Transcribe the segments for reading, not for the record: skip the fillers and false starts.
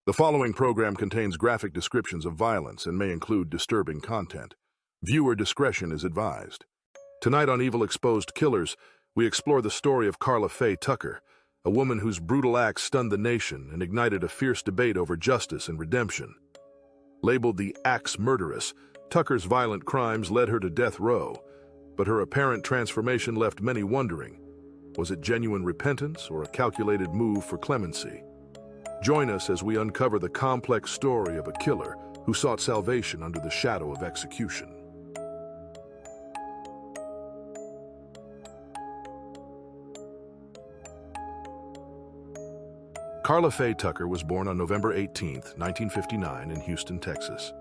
The following program contains graphic descriptions of violence and may include disturbing content. Viewer discretion is advised. Tonight on Evil Exposed Killers, we explore the story of Karla Faye Tucker, a woman whose brutal acts stunned the nation and ignited a fierce debate over justice and redemption. Labeled the Axe Murderess, Tucker's violent crimes led her to death row, but her apparent transformation left many wondering. Was it genuine repentance or a calculated move for clemency? Join us as we uncover the complex story of a killer who sought salvation under the shadow of execution. Karla Faye Tucker was born on November 18, 1959 in Houston, Texas.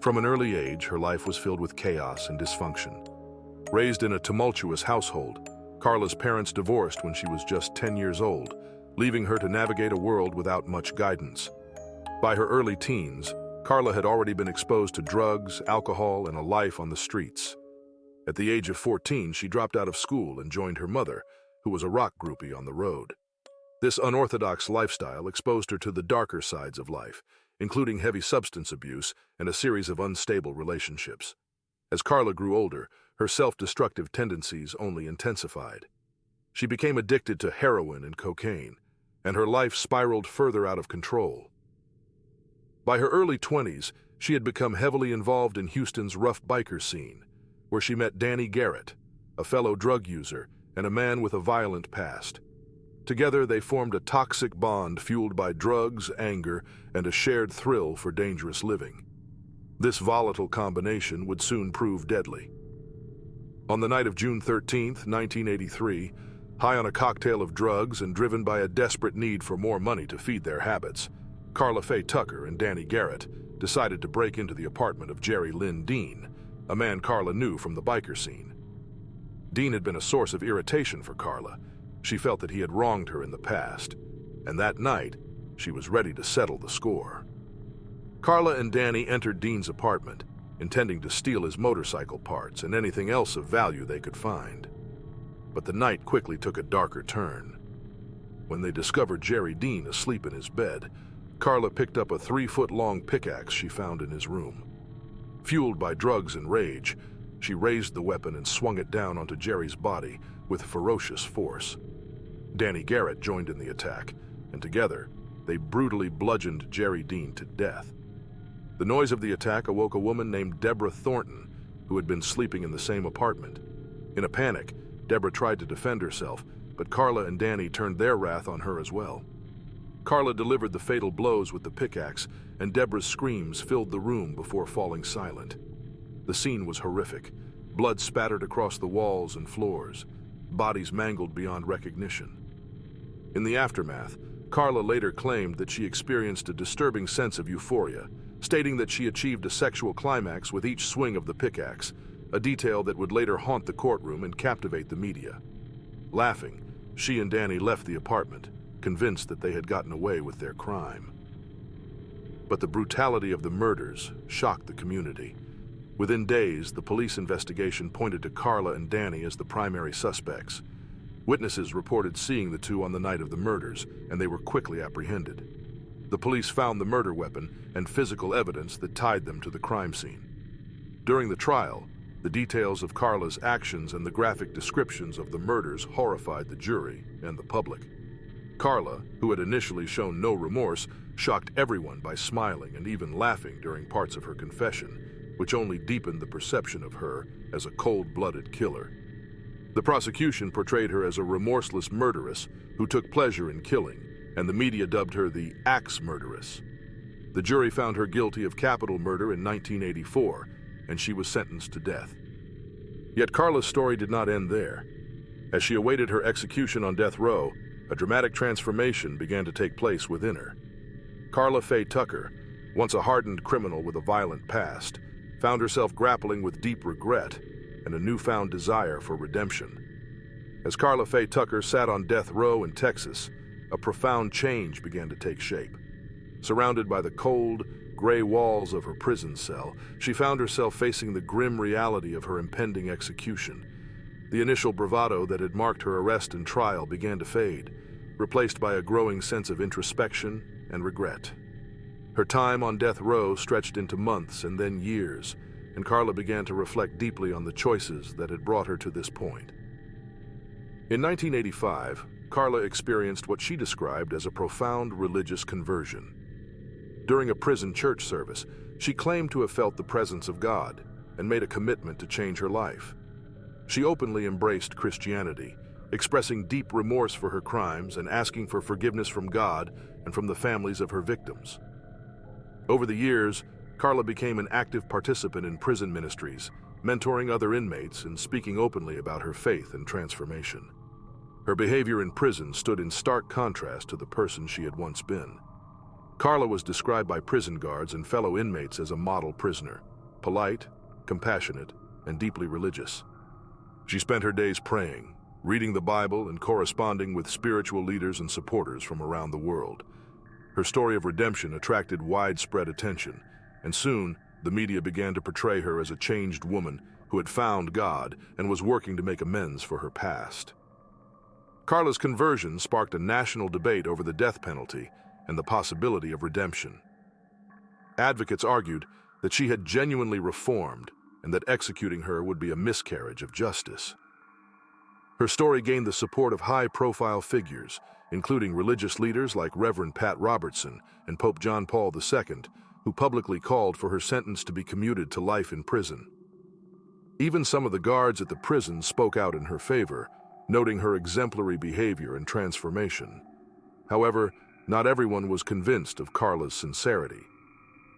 From an early age, her life was filled with chaos and dysfunction. Raised in a tumultuous household, Karla's parents divorced when she was just 10 years old, leaving her to navigate a world without much guidance. By her early teens, Karla had already been exposed to drugs, alcohol, and a life on the streets. At the age of 14, she dropped out of school and joined her mother, who was a rock groupie on the road. This unorthodox lifestyle exposed her to the darker sides of life, including heavy substance abuse and a series of unstable relationships. As Karla grew older, her self-destructive tendencies only intensified. She became addicted to heroin and cocaine, and her life spiraled further out of control. By her early 20s, she had become heavily involved in Houston's rough biker scene, where she met Danny Garrett, a fellow drug user and a man with a violent past. Together, they formed a toxic bond fueled by drugs, anger, and a shared thrill for dangerous living. This volatile combination would soon prove deadly. On the night of June 13, 1983, high on a cocktail of drugs and driven by a desperate need for more money to feed their habits, Karla Faye Tucker and Danny Garrett decided to break into the apartment of Lynn Dean, a man Karla knew from the biker scene. Dean had been a source of irritation for Karla. She felt that he had wronged her in the past, and that night, she was ready to settle the score. Karla and Danny entered Dean's apartment, intending to steal his motorcycle parts and anything else of value they could find. But the night quickly took a darker turn. When they discovered Dean asleep in his bed, Karla picked up a 3-foot-long pickaxe she found in his room. Fueled by drugs and rage, she raised the weapon and swung it down onto Jerry's body with ferocious force. Danny Garrett joined in the attack, and together, they brutally bludgeoned Dean to death. The noise of the attack awoke a woman named Deborah Thornton, who had been sleeping in the same apartment. In a panic, Deborah tried to defend herself, but Karla and Danny turned their wrath on her as well. Karla delivered the fatal blows with the pickaxe, and Deborah's screams filled the room before falling silent. The scene was horrific. Blood spattered across the walls and floors, bodies mangled beyond recognition. In the aftermath, Karla later claimed that she experienced a disturbing sense of euphoria, stating that she achieved a sexual climax with each swing of the pickaxe, a detail that would later haunt the courtroom and captivate the media. Laughing, she and Danny left the apartment, convinced that they had gotten away with their crime. But the brutality of the murders shocked the community. Within days, the police investigation pointed to Karla and Danny as the primary suspects. Witnesses reported seeing the two on the night of the murders, and they were quickly apprehended. The police found the murder weapon and physical evidence that tied them to the crime scene. During the trial, the details of Karla's actions and the graphic descriptions of the murders horrified the jury and the public. Karla, who had initially shown no remorse, shocked everyone by smiling and even laughing during parts of her confession, which only deepened the perception of her as a cold-blooded killer. The prosecution portrayed her as a remorseless murderess who took pleasure in killing, and the media dubbed her the Axe Murderess. The jury found her guilty of capital murder in 1984, and she was sentenced to death. Yet Karla's story did not end there. As she awaited her execution on death row, a dramatic transformation began to take place within her. Karla Faye Tucker, once a hardened criminal with a violent past, found herself grappling with deep regret and a newfound desire for redemption. As Karla Faye Tucker sat on death row in Texas, a profound change began to take shape. Surrounded by the cold, gray walls of her prison cell, she found herself facing the grim reality of her impending execution. The initial bravado that had marked her arrest and trial began to fade, replaced by a growing sense of introspection and regret. Her time on death row stretched into months and then years, and Karla began to reflect deeply on the choices that had brought her to this point. In 1985, Karla experienced what she described as a profound religious conversion. During a prison church service, she claimed to have felt the presence of God and made a commitment to change her life. She openly embraced Christianity, expressing deep remorse for her crimes and asking for forgiveness from God and from the families of her victims. Over the years, Karla became an active participant in prison ministries, mentoring other inmates and speaking openly about her faith and transformation. Her behavior in prison stood in stark contrast to the person she had once been. Karla was described by prison guards and fellow inmates as a model prisoner, polite, compassionate, and deeply religious. She spent her days praying, reading the Bible, and corresponding with spiritual leaders and supporters from around the world. Her story of redemption attracted widespread attention, and soon the media began to portray her as a changed woman who had found God and was working to make amends for her past. Karla's conversion sparked a national debate over the death penalty and the possibility of redemption. Advocates argued that she had genuinely reformed and that executing her would be a miscarriage of justice. Her story gained the support of high-profile figures, including religious leaders like Reverend Pat Robertson and Pope John Paul II, who publicly called for her sentence to be commuted to life in prison. Even some of the guards at the prison spoke out in her favor, noting her exemplary behavior and transformation. However, not everyone was convinced of Karla's sincerity.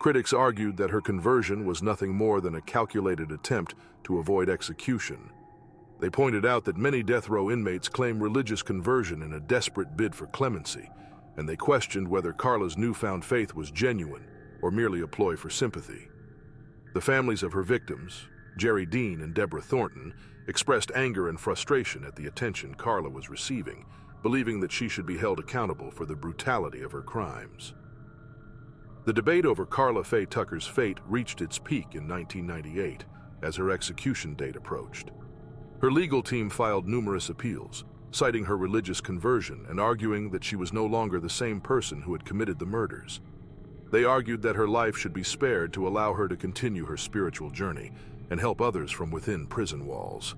Critics argued that her conversion was nothing more than a calculated attempt to avoid execution. They pointed out that many death row inmates claim religious conversion in a desperate bid for clemency, and they questioned whether Karla's newfound faith was genuine or merely a ploy for sympathy. The families of her victims, Jerry Dean and Deborah Thornton, expressed anger and frustration at the attention Karla was receiving, believing that she should be held accountable for the brutality of her crimes. The debate over Karla Faye Tucker's fate reached its peak in 1998 as her execution date approached. Her legal team filed numerous appeals, citing her religious conversion and arguing that she was no longer the same person who had committed the murders. They argued that her life should be spared to allow her to continue her spiritual journey and help others from within prison walls.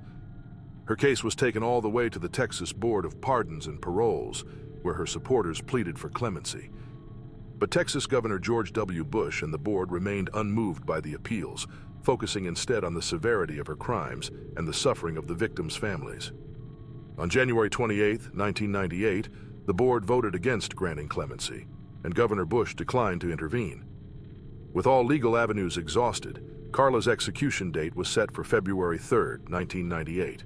Her case was taken all the way to the Texas Board of Pardons and Paroles, where her supporters pleaded for clemency. But Texas Governor George W. Bush and the board remained unmoved by the appeals, focusing instead on the severity of her crimes and the suffering of the victims' families. On January 28, 1998, the board voted against granting clemency, and Governor Bush declined to intervene. With all legal avenues exhausted, Karla's execution date was set for February 3, 1998.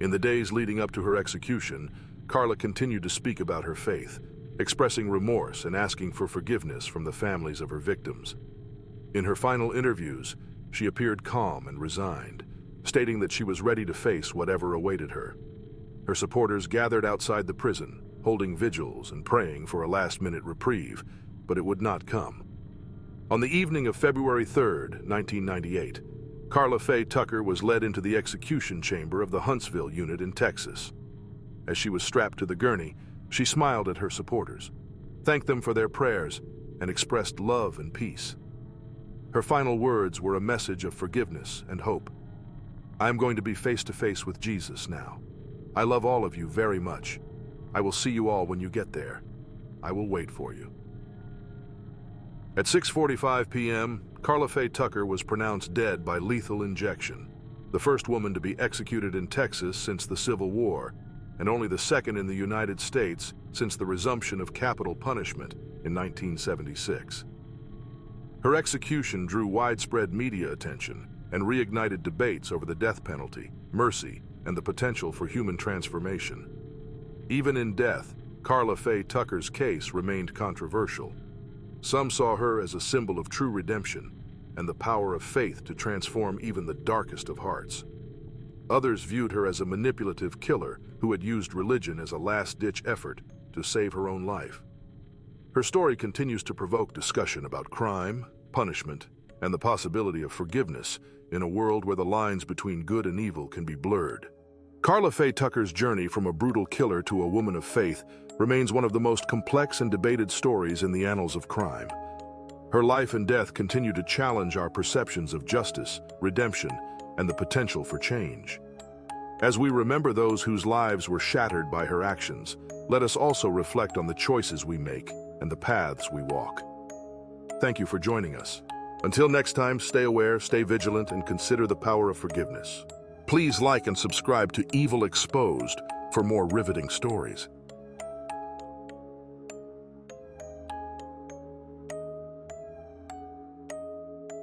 In the days leading up to her execution, Karla continued to speak about her faith, expressing remorse and asking for forgiveness from the families of her victims. In her final interviews, she appeared calm and resigned, stating that she was ready to face whatever awaited her. Her supporters gathered outside the prison, holding vigils and praying for a last-minute reprieve, but it would not come. On the evening of February 3, 1998, Karla Faye Tucker was led into the execution chamber of the Huntsville unit in Texas. As she was strapped to the gurney, she smiled at her supporters, thanked them for their prayers, and expressed love and peace. Her final words were a message of forgiveness and hope. "I am going to be face to face with Jesus now. I love all of you very much. I will see you all when you get there. I will wait for you." At 6:45 p.m., Karla Faye Tucker was pronounced dead by lethal injection, the first woman to be executed in Texas since the Civil War, and only the second in the United States since the resumption of capital punishment in 1976. Her execution drew widespread media attention and reignited debates over the death penalty, mercy, and the potential for human transformation. Even in death, Karla Faye Tucker's case remained controversial. Some saw her as a symbol of true redemption and the power of faith to transform even the darkest of hearts. Others viewed her as a manipulative killer who had used religion as a last-ditch effort to save her own life. Her story continues to provoke discussion about crime, punishment, and the possibility of forgiveness in a world where the lines between good and evil can be blurred. Karla Faye Tucker's journey from a brutal killer to a woman of faith remains one of the most complex and debated stories in the annals of crime. Her life and death continue to challenge our perceptions of justice, redemption, and the potential for change. As we remember those whose lives were shattered by her actions, let us also reflect on the choices we make and the paths we walk. Thank you for joining us. Until next time, stay aware, stay vigilant, and consider the power of forgiveness. Please like and subscribe to Evil Exposed for more riveting stories.